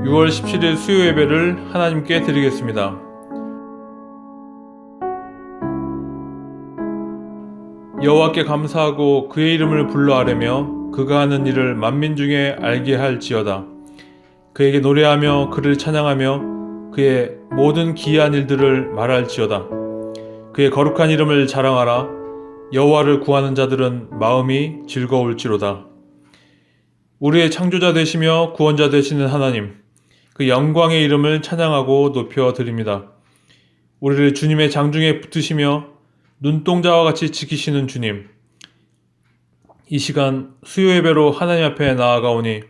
6월 17일 수요 예배를 하나님께 드리겠습니다. 여호와께 감사하고 그의 이름을 불러 아뢰며 그가 하는 일을 만민 중에 알게 할지어다. 그에게 노래하며 그를 찬양하며 그의 모든 기이한 일들을 말할지어다. 그의 거룩한 이름을 자랑하라. 여호와를 구하는 자들은 마음이 즐거울지로다. 우리의 창조자 되시며 구원자 되시는 하나님, 그 영광의 이름을 찬양하고 높여 드립니다. 우리를 주님의 장중에 붙으시며 눈동자와 같이 지키시는 주님, 이 시간 수요 예배로 하나님 앞에 나아가오니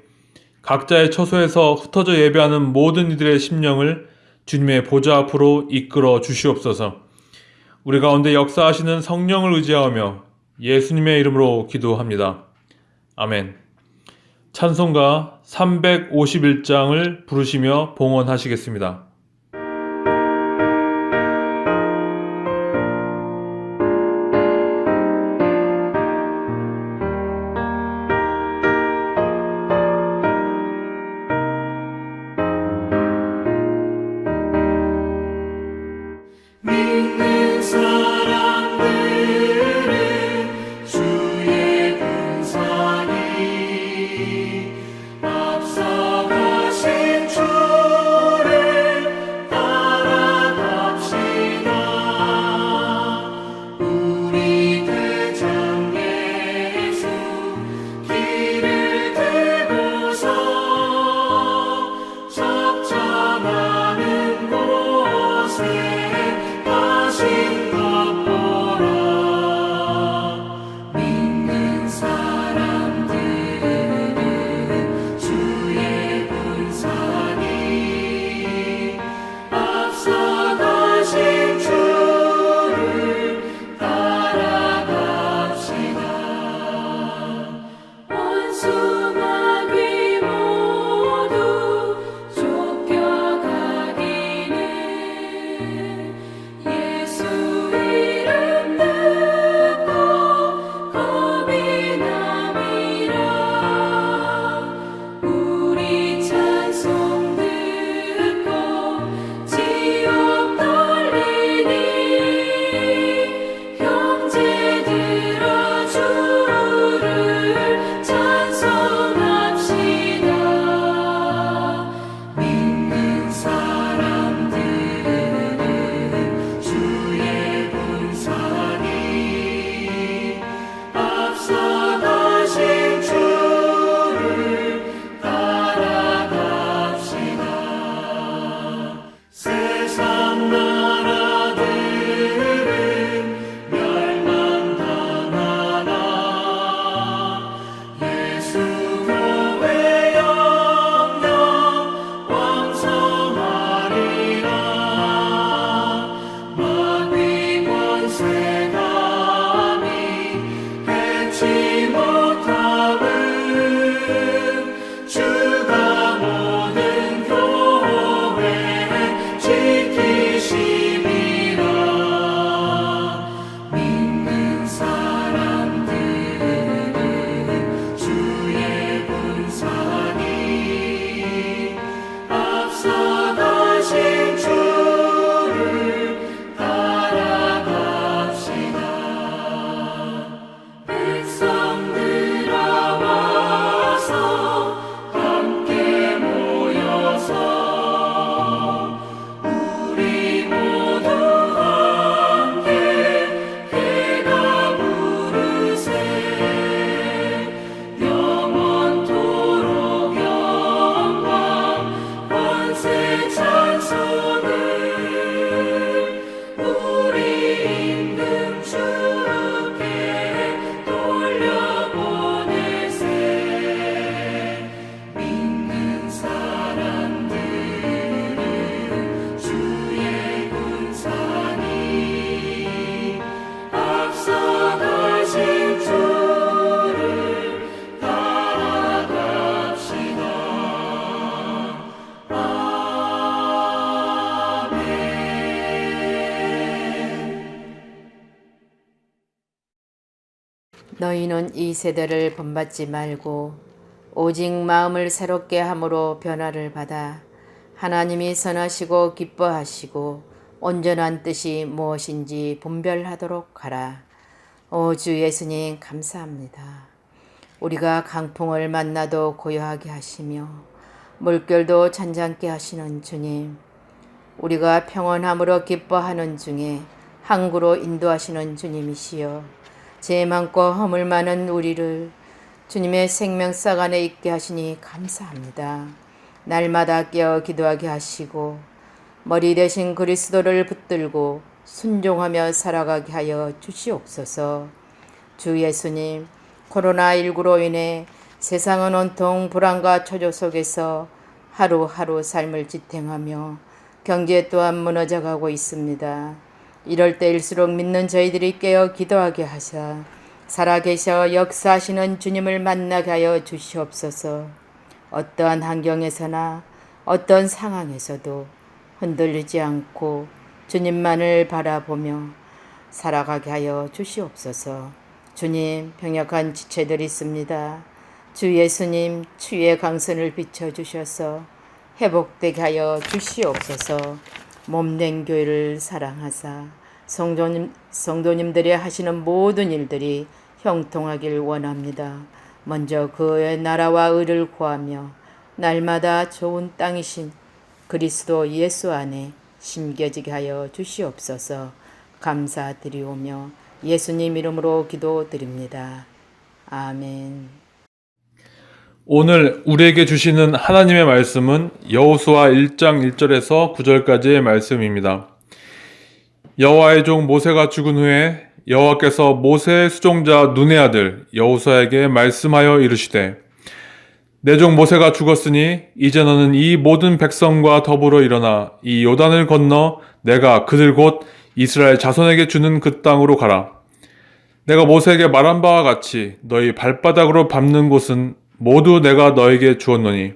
각자의 처소에서 흩어져 예배하는 모든 이들의 심령을 주님의 보좌 앞으로 이끌어 주시옵소서. 우리 가운데 역사하시는 성령을 의지하며 예수님의 이름으로 기도합니다. 아멘. 찬송가 351장을 부르시며 봉헌하시겠습니다. 믿는 사람들은 주의 군사니 앞서가신 주를 따라갑시다. 우리 대장 예수 길을 들고서 적잖아는 곳에 가신 것 보라. 믿는 사람들은 주의 군사니 앞서 가신 주를 따라갑시다. 원수 마귀 모두 쫓겨가기는 예수 이름 듣고 겁이 남이라. 우리 찬송 듣고 지옥 떨리니 형제들아 주를 찬송합시다. 믿는 사람들은 주의 군사니 앞서 가신 주를 따라갑시다. 세상 나라들은 멸망당하나 예수 교회 영영 왕성하리라. 마귀 권세 감히 해치 못함은 주가 모든 교회 지키심이라. 믿는 사람들은 주의 군사니 앞서 가신 주를 따라갑시다. 백성들아 와서 함께 모여서 우리 모두 함께 해가 부르세. 영원토록 영광 권세 찬송을 우리 임금 주께 돌려보내세. 믿는 사람들은 주의 군사니 앞서 가신 주를 따라갑시다. 너희는 이 세대를 본받지 말고 오직 마음을 새롭게 함으로 변화를 받아 하나님이 선하시고 기뻐하시고 온전한 뜻이 무엇인지 분별하도록 하라. 오 주 예수님 감사합니다. 우리가 강풍을 만나도 고요하게 하시며 물결도 잔잔케 하시는 주님, 우리가 평온함으로 기뻐하는 중에 항구로 인도하시는 주님이시여, 죄 많고 허물 많은 우리를 주님의 생명석 안에 있게 하시니 감사합니다. 날마다 깨어 기도하게 하시고 머리 대신 그리스도를 붙들고 순종하며 살아가게 하여 주시옵소서. 주 예수님, 코로나19로 인해 세상은 온통 불안과 초조 속에서 하루하루 삶을 지탱하며 경제 또한 무너져가고 있습니다. 이럴 때일수록 믿는 저희들이 깨어 기도하게 하사 살아계셔 역사하시는 주님을 만나게 하여 주시옵소서. 어떠한 환경에서나 어떤 상황에서도 흔들리지 않고 주님만을 바라보며 살아가게 하여 주시옵소서. 주님, 병약한 지체들이 있습니다. 주 예수님, 주의 강선을 비춰주셔서 회복되게 하여 주시옵소서. 몸된 교회를 사랑하사 성도님들이 하시는 모든 일들이 형통하길 원합니다. 먼저 그의 나라와 의를 구하며 날마다 좋은 땅이신 그리스도 예수 안에 심겨지게 하여 주시옵소서. 감사드리오며 예수님 이름으로 기도드립니다. 아멘. 오늘 우리에게 주시는 하나님의 말씀은 여호수아 1장 1절에서 9절까지의 말씀입니다. 여호와의 종 모세가 죽은 후에 여호와께서 모세의 수종자 눈의 아들 여호수아에게 말씀하여 이르시되 내 종 모세가 죽었으니 이제 너는 이 모든 백성과 더불어 일어나 이 요단을 건너 내가 그들 곧 이스라엘 자손에게 주는 그 땅으로 가라. 내가 모세에게 말한 바와 같이 너희 발바닥으로 밟는 곳은 모두 내가 너에게 주었노니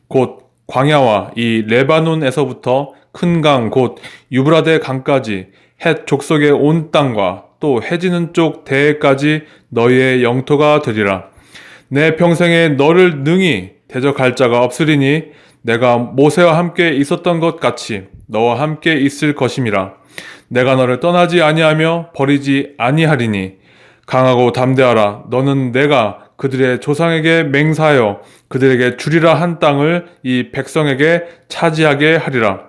곧 광야와 이 레바논에서부터 큰 강 곧 유브라데 강까지 헷 족속의 온 땅과 또 해지는 쪽 대해까지 너희의 영토가 되리라. 내 평생에 너를 능히 대적할 자가 없으리니 내가 모세와 함께 있었던 것 같이 너와 함께 있을 것임이라. 내가 너를 떠나지 아니하며 버리지 아니하리니 강하고 담대하라. 너는 내가 그들의 조상에게 맹세하여 그들에게 주리라 한 땅을 이 백성에게 차지하게 하리라.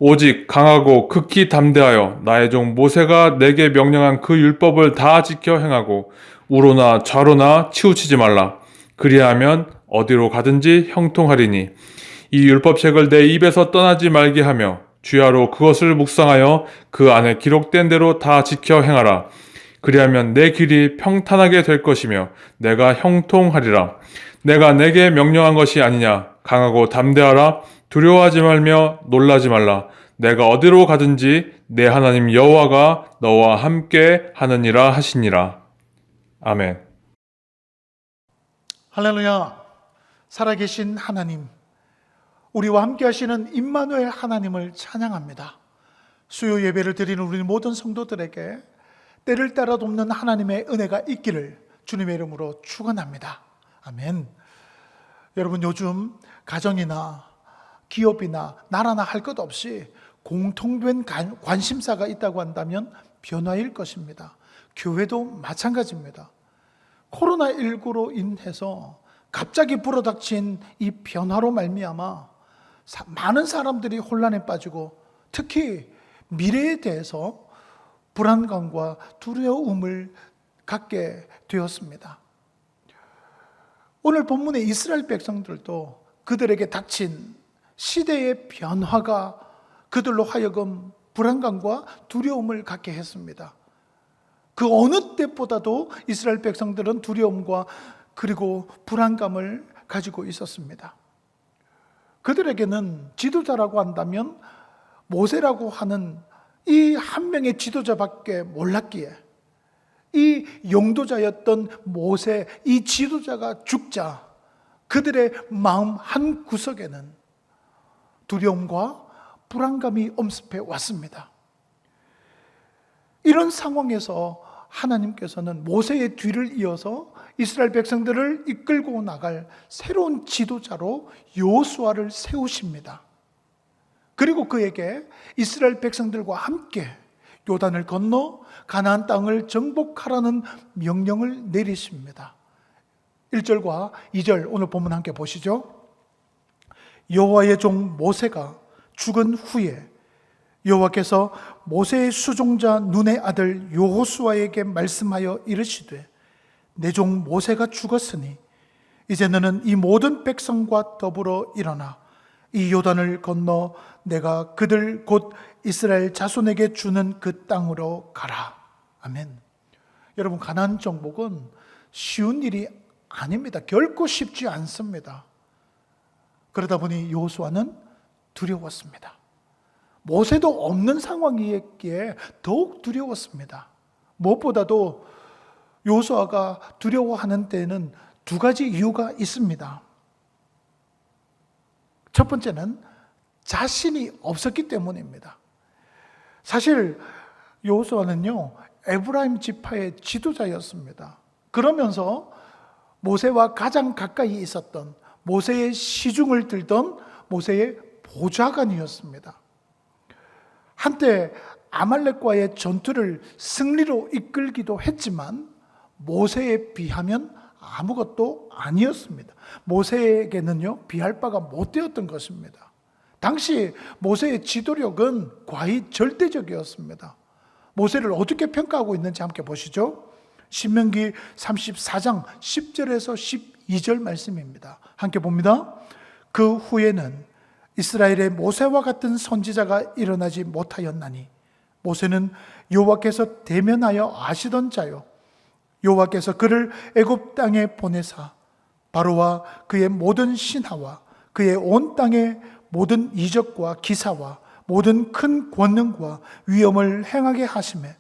오직 강하고 극히 담대하여 나의 종 모세가 내게 명령한 그 율법을 다 지켜 행하고 우로나 좌로나 치우치지 말라. 그리하면 어디로 가든지 형통하리니 이 율법책을 내 입에서 떠나지 말게 하며 주야로 그것을 묵상하여 그 안에 기록된 대로 다 지켜 행하라. 그리하면 내 길이 평탄하게 될 것이며 내가 형통하리라. 내가 내게 명령한 것이 아니냐. 강하고 담대하라. 두려워하지 말며 놀라지 말라. 내가 어디로 가든지 내 하나님 여호와가 너와 함께 하느니라 하시니라. 아멘. 할렐루야. 살아계신 하나님, 우리와 함께 하시는 임마누엘 하나님을 찬양합니다. 수요 예배를 드리는 우리 모든 성도들에게 때를 따라 돕는 하나님의 은혜가 있기를 주님의 이름으로 축원합니다. 아멘. 여러분, 요즘 가정이나 기업이나 나라나 할 것 없이 공통된 관심사가 있다고 한다면 변화일 것입니다. 교회도 마찬가지입니다. 코로나19로 인해서 갑자기 불어닥친 이 변화로 말미암아 많은 사람들이 혼란에 빠지고 특히 미래에 대해서 불안감과 두려움을 갖게 되었습니다. 오늘 본문의 이스라엘 백성들도 그들에게 닥친 시대의 변화가 그들로 하여금 불안감과 두려움을 갖게 했습니다. 그 어느 때보다도 이스라엘 백성들은 두려움과 그리고 불안감을 가지고 있었습니다. 그들에게는 지도자라고 한다면 모세라고 하는 이 한 명의 지도자밖에 몰랐기에 이 용도자였던 모세, 이 지도자가 죽자 그들의 마음 한 구석에는 두려움과 불안감이 엄습해 왔습니다. 이런 상황에서 하나님께서는 모세의 뒤를 이어서 이스라엘 백성들을 이끌고 나갈 새로운 지도자로 여호수아를 세우십니다. 그리고 그에게 이스라엘 백성들과 함께 요단을 건너 가나안 땅을 정복하라는 명령을 내리십니다. 1절과 2절 오늘 본문 함께 보시죠. 여호와의 종 모세가 죽은 후에 여호와께서 모세의 수종자 눈의 아들 여호수아에게 말씀하여 이르시되 내 종 모세가 죽었으니 이제 너는 이 모든 백성과 더불어 일어나 이 요단을 건너 내가 그들 곧 이스라엘 자손에게 주는 그 땅으로 가라. 아멘. 여러분, 가나안 정복은 쉬운 일이 아닙니다. 결코 쉽지 않습니다. 그러다 보니 여호수아는 두려웠습니다. 모세도 없는 상황이었기에 더욱 두려웠습니다. 무엇보다도 여호수아가 두려워하는 데에는 두 가지 이유가 있습니다. 첫 번째는 자신이 없었기 때문입니다. 사실 여호수아는요, 에브라임 지파의 지도자였습니다. 그러면서 모세와 가장 가까이 있었던, 모세의 시중을 들던 모세의 보좌관이었습니다. 한때 아말렉과의 전투를 승리로 이끌기도 했지만 모세에 비하면 아무것도 아니었습니다. 모세에게는요, 비할 바가 못 되었던 것입니다. 당시 모세의 지도력은 거의 절대적이었습니다. 모세를 어떻게 평가하고 있는지 함께 보시죠. 신명기 34장 10절에서 12절 말씀입니다. 함께 봅니다. 그 후에는 이스라엘의 모세와 같은 선지자가 일어나지 못하였나니 모세는 여호와께서 대면하여 아시던 자요 여호와께서 그를 애굽 땅에 보내사 바로와 그의 모든 신하와 그의 온 땅의 모든 이적과 기사와 모든 큰 권능과 위엄을 행하게 하시매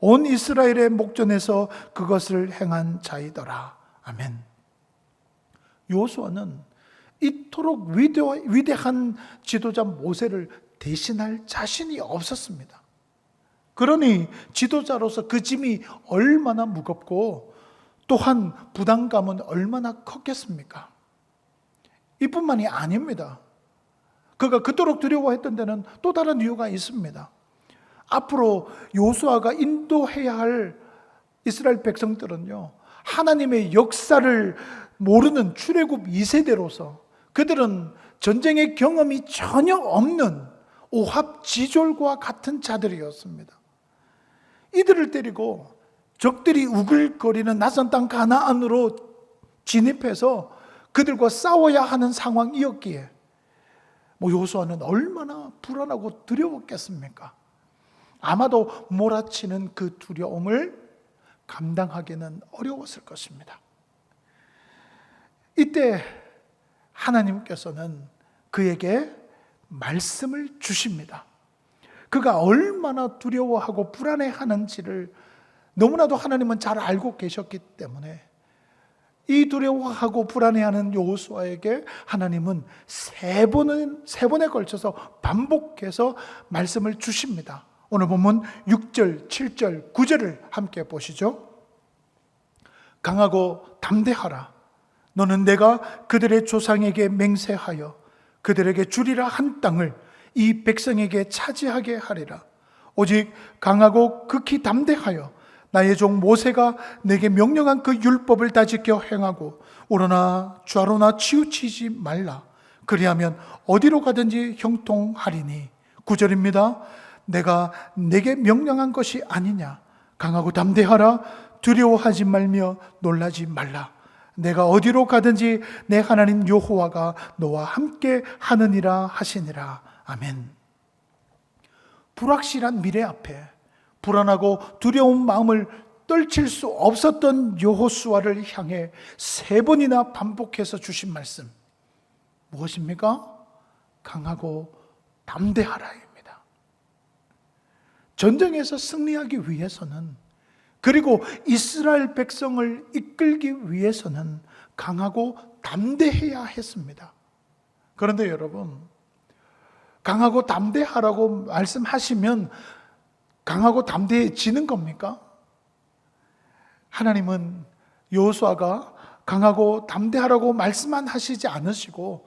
온 이스라엘의 목전에서 그것을 행한 자이더라. 아멘. 여호수아는 이토록 위대한 지도자 모세를 대신할 자신이 없었습니다. 그러니 지도자로서 그 짐이 얼마나 무겁고 또한 부담감은 얼마나 컸겠습니까? 이뿐만이 아닙니다. 그가 그토록 두려워했던 데는 또 다른 이유가 있습니다. 앞으로 여호수아가 인도해야 할 이스라엘 백성들은요, 하나님의 역사를 모르는 출애굽 2세대로서 그들은 전쟁의 경험이 전혀 없는 오합지졸과 같은 자들이었습니다. 이들을 데리고 적들이 우글거리는 낯선 땅 가나안으로 진입해서 그들과 싸워야 하는 상황이었기에 여호수아는 얼마나 불안하고 두려웠겠습니까? 아마도 몰아치는 그 두려움을 감당하기는 어려웠을 것입니다. 이때 하나님께서는 그에게 말씀을 주십니다. 그가 얼마나 두려워하고 불안해하는지를 너무나도 하나님은 잘 알고 계셨기 때문에 이 두려워하고 불안해하는 여호수아에게 하나님은 세 번에 걸쳐서 반복해서 말씀을 주십니다. 오늘 보면 6절, 7절, 9절을 함께 보시죠. 강하고 담대하라. 너는 내가 그들의 조상에게 맹세하여 그들에게 주리라 한 땅을 이 백성에게 차지하게 하리라. 오직 강하고 극히 담대하여 나의 종 모세가 내게 명령한 그 율법을 다 지켜 행하고 우러나 좌로나 치우치지 말라. 그리하면 어디로 가든지 형통하리니. 9절입니다. 내가 내게 명령한 것이 아니냐. 강하고 담대하라. 두려워하지 말며 놀라지 말라. 내가 어디로 가든지 내 하나님 여호와가 너와 함께 하느니라 하시니라. 아멘. 불확실한 미래 앞에 불안하고 두려운 마음을 떨칠 수 없었던 여호수아를 향해 세 번이나 반복해서 주신 말씀 무엇입니까? 강하고 담대하라입니다. 전쟁에서 승리하기 위해서는, 그리고 이스라엘 백성을 이끌기 위해서는 강하고 담대해야 했습니다. 그런데 여러분, 강하고 담대하라고 말씀하시면 강하고 담대해지는 겁니까? 하나님은 여호수아가 강하고 담대하라고 말씀만 하시지 않으시고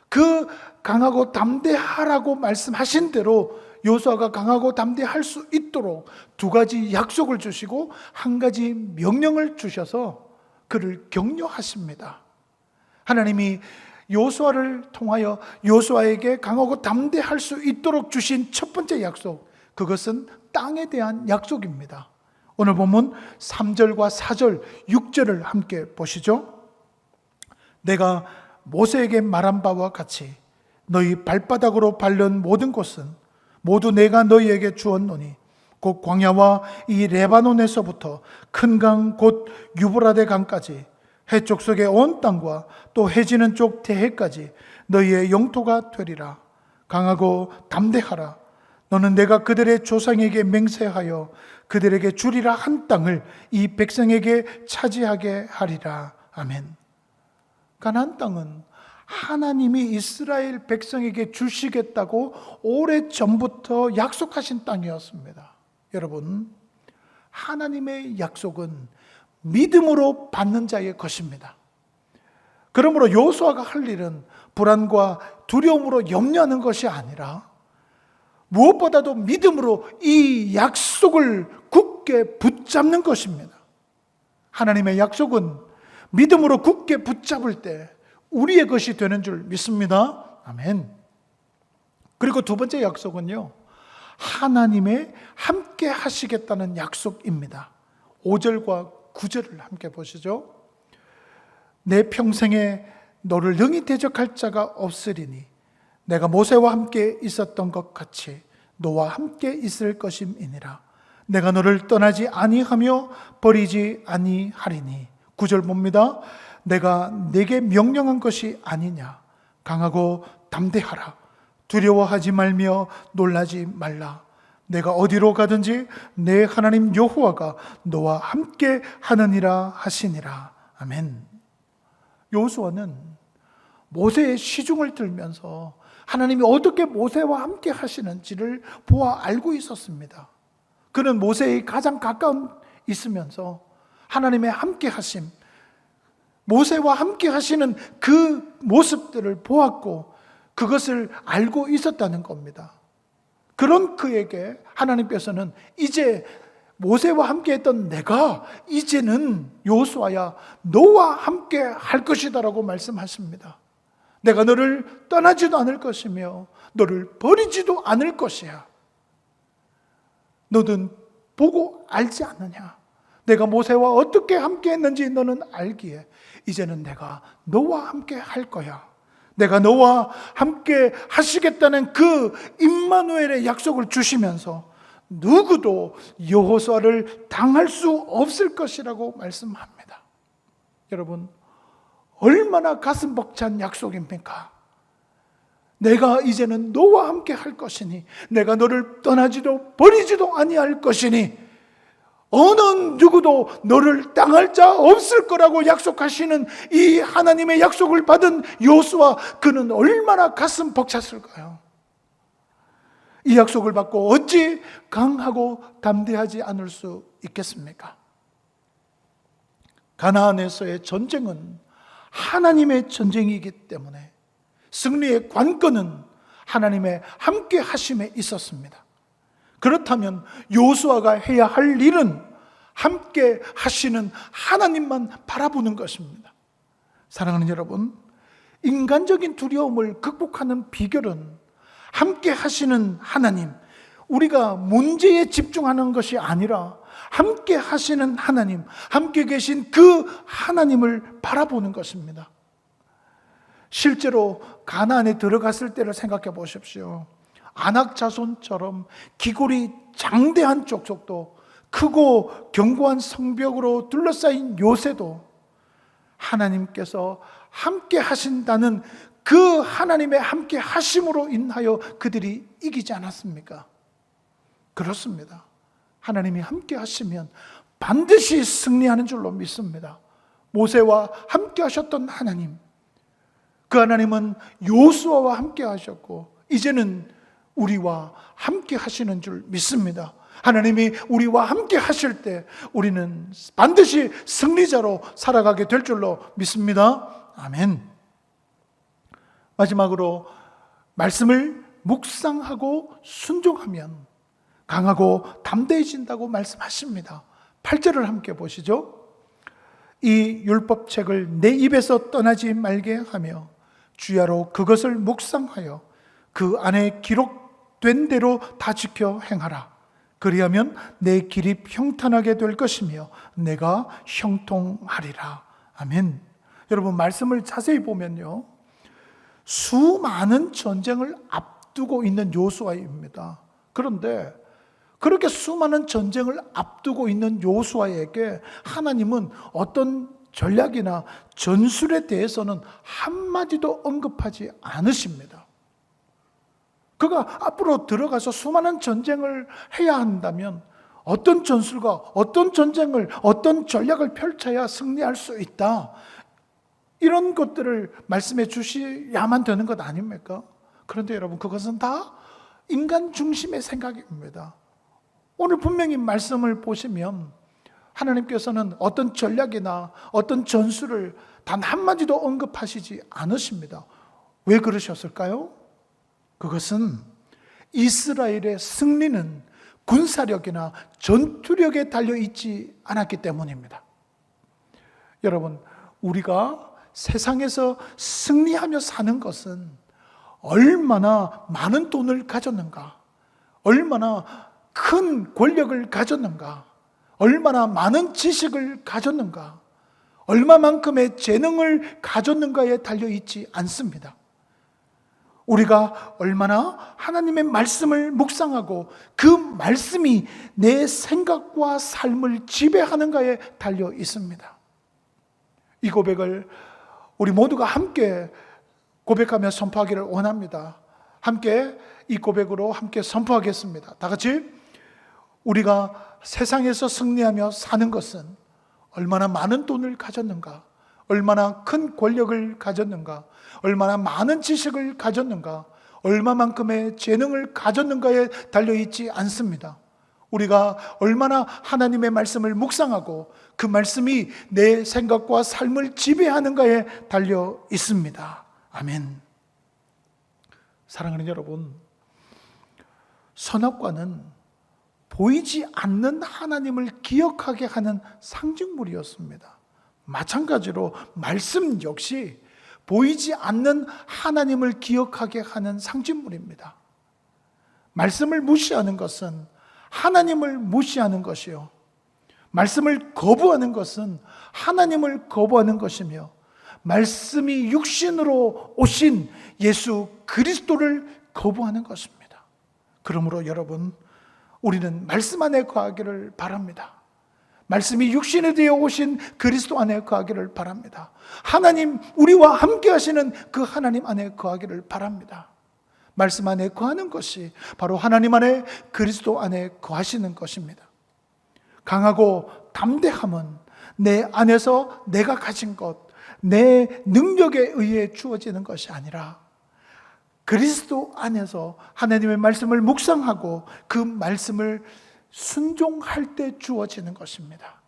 그 강하고 담대하라고 말씀하신 대로 여호수아가 강하고 담대할 수 있도록 두 가지 약속을 주시고 한 가지 명령을 주셔서 그를 격려하십니다. 하나님이 여호수아를 통하여 여호수아에게 강하고 담대할 수 있도록 주신 첫 번째 약속, 그것은 땅에 대한 약속입니다. 오늘 본문 3절과 4절, 6절을 함께 보시죠. 내가 모세에게 말한 바와 같이 너희 발바닥으로 밟는 모든 곳은 모두 내가 너희에게 주었노니 곧 광야와 이 레바논에서부터 큰 강 곧 유브라데 강까지 해쪽 속의 온 땅과 또 해지는 쪽 대해까지 너희의 영토가 되리라. 강하고 담대하라. 너는 내가 그들의 조상에게 맹세하여 그들에게 주리라 한 땅을 이 백성에게 차지하게 하리라. 아멘. 가나안 땅은 하나님이 이스라엘 백성에게 주시겠다고 오래전부터 약속하신 땅이었습니다. 여러분, 하나님의 약속은 믿음으로 받는 자의 것입니다. 그러므로 여호수아가 할 일은 불안과 두려움으로 염려하는 것이 아니라 무엇보다도 믿음으로 이 약속을 굳게 붙잡는 것입니다. 하나님의 약속은 믿음으로 굳게 붙잡을 때 우리의 것이 되는 줄 믿습니다. 아멘. 그리고 두 번째 약속은요, 하나님의 함께 하시겠다는 약속입니다. 5절과 9절을 함께 보시죠. 내 평생에 너를 능히 대적할 자가 없으리니 내가 모세와 함께 있었던 것 같이 너와 함께 있을 것임이니라. 내가 너를 떠나지 아니하며 버리지 아니하리니. 9절 봅니다. 내가 내게 명령한 것이 아니냐. 강하고 담대하라. 두려워하지 말며 놀라지 말라. 내가 어디로 가든지 내 하나님 여호와가 너와 함께 하느니라 하시니라. 아멘. 여호수아는 모세의 시중을 들면서 하나님이 어떻게 모세와 함께 하시는지를 보아 알고 있었습니다. 그는 모세의 가장 가까운 있으면서 하나님의 함께 하심, 모세와 함께 하시는 그 모습들을 보았고 그것을 알고 있었다는 겁니다. 그런 그에게 하나님께서는 이제 모세와 함께 했던 내가 이제는 여호수아야 너와 함께 할 것이다라고 말씀하십니다. 내가 너를 떠나지도 않을 것이며 너를 버리지도 않을 것이야. 너는 보고 알지 않느냐? 내가 모세와 어떻게 함께 했는지 너는 알기에 이제는 내가 너와 함께 할 거야. 내가 너와 함께 하시겠다는 그 임마누엘의 약속을 주시면서 누구도 여호수아를 당할 수 없을 것이라고 말씀합니다. 여러분, 얼마나 가슴 벅찬 약속입니까? 내가 이제는 너와 함께 할 것이니 내가 너를 떠나지도 버리지도 아니할 것이니 어느 누구도 너를 당할 자 없을 거라고 약속하시는 이 하나님의 약속을 받은 여호수아, 그는 얼마나 가슴 벅찼을까요? 이 약속을 받고 어찌 강하고 담대하지 않을 수 있겠습니까? 가나안에서의 전쟁은 하나님의 전쟁이기 때문에 승리의 관건은 하나님의 함께 하심에 있었습니다. 그렇다면 여호수아가 해야 할 일은 함께 하시는 하나님만 바라보는 것입니다. 사랑하는 여러분, 인간적인 두려움을 극복하는 비결은 함께 하시는 하나님, 우리가 문제에 집중하는 것이 아니라 함께 하시는 하나님, 함께 계신 그 하나님을 바라보는 것입니다. 실제로 가나안에 들어갔을 때를 생각해 보십시오. 아낙 자손처럼 기골이 장대한 족속도 크고 견고한 성벽으로 둘러싸인 요새도 하나님께서 함께 하신다는 그 하나님의 함께 하심으로 인하여 그들이 이기지 않았습니까? 그렇습니다. 하나님이 함께 하시면 반드시 승리하는 줄로 믿습니다. 모세와 함께 하셨던 하나님, 그 하나님은 여호수아와 함께 하셨고 이제는 우리와 함께 하시는 줄 믿습니다. 하나님이 우리와 함께 하실 때 우리는 반드시 승리자로 살아가게 될 줄로 믿습니다. 아멘. 마지막으로 말씀을 묵상하고 순종하면 강하고 담대해진다고 말씀하십니다. 8절을 함께 보시죠. 이 율법책을 내 입에서 떠나지 말게 하며 주야로 그것을 묵상하여 그 안에 기록된 대로 다 지켜 행하라. 그리하면 내 길이 평탄하게 될 것이며 내가 형통하리라. 아멘. 여러분, 말씀을 자세히 보면요, 수많은 전쟁을 앞두고 있는 요수아입니다. 그런데 그렇게 수많은 전쟁을 앞두고 있는 요수아에게 하나님은 어떤 전략이나 전술에 대해서는 한마디도 언급하지 않으십니다. 그가 앞으로 들어가서 수많은 전쟁을 해야 한다면 어떤 전술과 어떤 전쟁을, 어떤 전략을 펼쳐야 승리할 수 있다, 이런 것들을 말씀해 주셔야만 되는 것 아닙니까? 그런데 여러분, 그것은 다 인간 중심의 생각입니다. 오늘 분명히 말씀을 보시면 하나님께서는 어떤 전략이나 어떤 전술을 단 한마디도 언급하시지 않으십니다. 왜 그러셨을까요? 그것은 이스라엘의 승리는 군사력이나 전투력에 달려있지 않았기 때문입니다. 여러분, 우리가 세상에서 승리하며 사는 것은 얼마나 많은 돈을 가졌는가, 얼마나 큰 권력을 가졌는가, 얼마나 많은 지식을 가졌는가, 얼마만큼의 재능을 가졌는가에 달려있지 않습니다. 우리가 얼마나 하나님의 말씀을 묵상하고 그 말씀이 내 생각과 삶을 지배하는가에 달려 있습니다. 이 고백을 우리 모두가 함께 고백하며 선포하기를 원합니다. 함께 이 고백으로 함께 선포하겠습니다. 다 같이. 우리가 세상에서 승리하며 사는 것은 얼마나 많은 돈을 가졌는가, 얼마나 큰 권력을 가졌는가, 얼마나 많은 지식을 가졌는가, 얼마만큼의 재능을 가졌는가에 달려있지 않습니다. 우리가 얼마나 하나님의 말씀을 묵상하고 그 말씀이 내 생각과 삶을 지배하는가에 달려 있습니다. 아멘. 사랑하는 여러분, 선악과는 보이지 않는 하나님을 기억하게 하는 상징물이었습니다. 마찬가지로 말씀 역시 보이지 않는 하나님을 기억하게 하는 상징물입니다. 말씀을 무시하는 것은 하나님을 무시하는 것이요, 말씀을 거부하는 것은 하나님을 거부하는 것이며, 말씀이 육신으로 오신 예수 그리스도를 거부하는 것입니다. 그러므로 여러분, 우리는 말씀 안에 거하기를 바랍니다. 말씀이 육신에 되어 오신 그리스도 안에 거하기를 바랍니다. 하나님, 우리와 함께 하시는 그 하나님 안에 거하기를 바랍니다. 말씀 안에 거하는 것이 바로 하나님 안에, 그리스도 안에 거하시는 것입니다. 강하고 담대함은 내 안에서 내가 가진 것, 내 능력에 의해 주어지는 것이 아니라 그리스도 안에서 하나님의 말씀을 묵상하고 그 말씀을 순종할 때 주어지는 것입니다.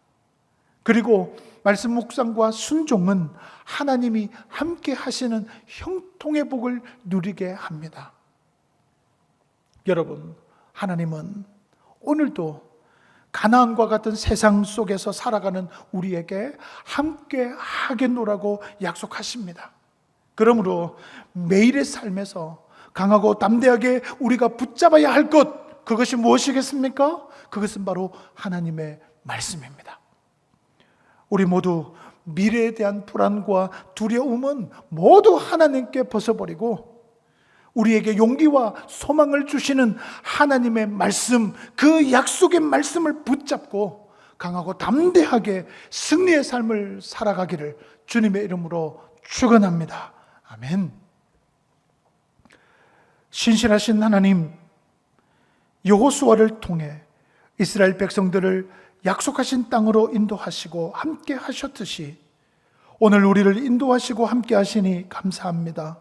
그리고 말씀 묵상과 순종은 하나님이 함께 하시는 형통의 복을 누리게 합니다. 여러분, 하나님은 오늘도 가나안과 같은 세상 속에서 살아가는 우리에게 함께 하겠노라고 약속하십니다. 그러므로 매일의 삶에서 강하고 담대하게 우리가 붙잡아야 할 것, 그것이 무엇이겠습니까? 그것은 바로 하나님의 말씀입니다. 우리 모두 미래에 대한 불안과 두려움은 모두 하나님께 벗어버리고 우리에게 용기와 소망을 주시는 하나님의 말씀, 그 약속의 말씀을 붙잡고 강하고 담대하게 승리의 삶을 살아가기를 주님의 이름으로 축원합니다. 아멘. 신실하신 하나님, 여호수아를 통해 이스라엘 백성들을 약속하신 땅으로 인도하시고 함께 하셨듯이 오늘 우리를 인도하시고 함께 하시니 감사합니다.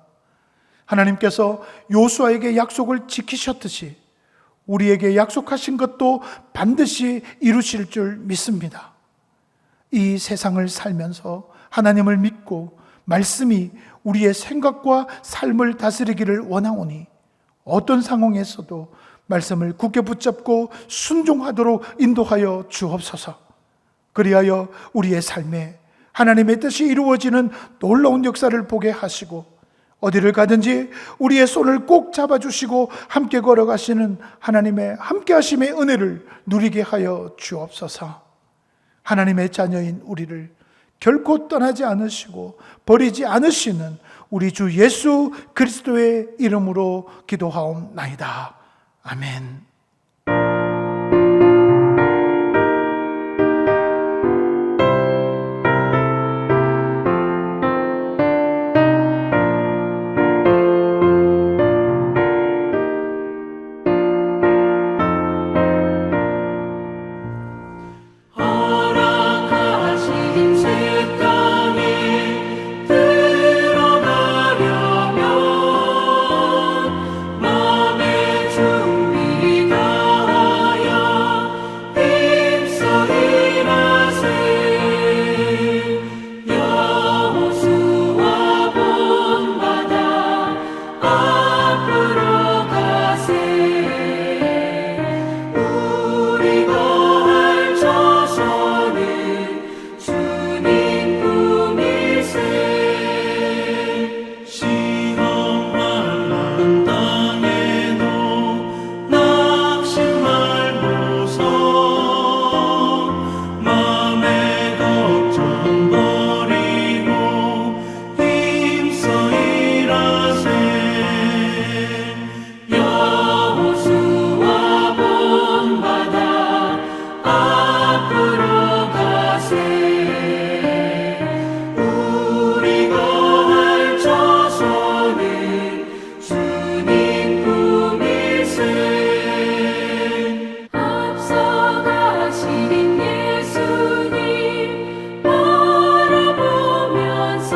하나님께서 여호수아에게 약속을 지키셨듯이 우리에게 약속하신 것도 반드시 이루실 줄 믿습니다. 이 세상을 살면서 하나님을 믿고 말씀이 우리의 생각과 삶을 다스리기를 원하오니 어떤 상황에서도 말씀을 굳게 붙잡고 순종하도록 인도하여 주옵소서. 그리하여 우리의 삶에 하나님의 뜻이 이루어지는 놀라운 역사를 보게 하시고 어디를 가든지 우리의 손을 꼭 잡아주시고 함께 걸어가시는 하나님의 함께하심의 은혜를 누리게 하여 주옵소서. 하나님의 자녀인 우리를 결코 떠나지 않으시고 버리지 않으시는 우리 주 예수 그리스도의 이름으로 기도하옵나이다. 아멘. 허락하신 새 땅에 들어가려면 마음의 준비 다하여 힘써 일하세. 여호수아 본받아 앞으로 가세. 우리 거할 저소는 주님 품일세. 시험 만난 땅에도 낙심 말고서 맘의 걱정 버리고 힘써 일하세. 여호수아 본받아 앞으로 가세. 우리 거할 저소는 주님 품일세. 앞서가신 예수님 바라보면서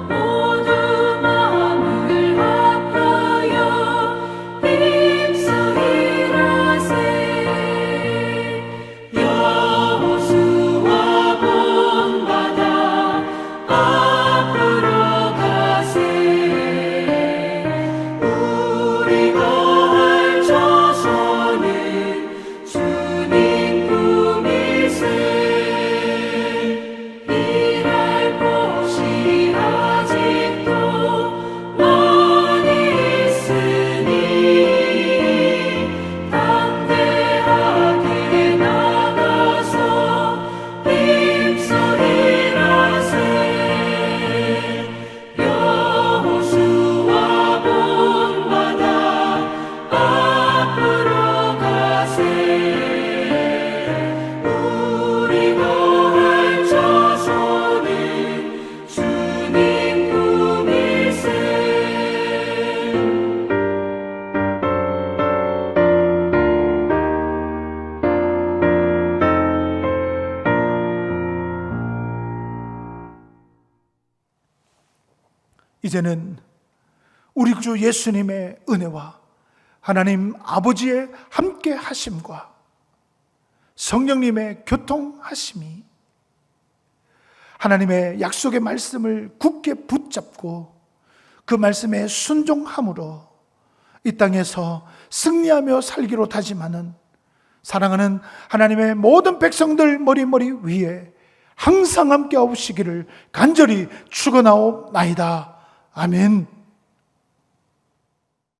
모두 마음을 합하여 힘써 일하세. 여호수아 본받아 앞으로 가세. 우리 거할 저소는 주님 품일세. 일할 곳이 아직도 많이 있으니 담대하게 나가서 힘써 일하세. 여호수아 본받아 앞으로 가세. 우리 거할 저소는 주님 품일세. 이제는 우리 주 예수님의 은혜와 하나님 아버지의 함께 하심과 성령님의 교통하심이 하나님의 약속의 말씀을 굳게 붙잡고 그 말씀에 순종함으로 이 땅에서 승리하며 살기로 다짐하는 사랑하는 하나님의 모든 백성들 머리 위에 항상 함께 하시기를 간절히 축원하옵나이다. 아멘.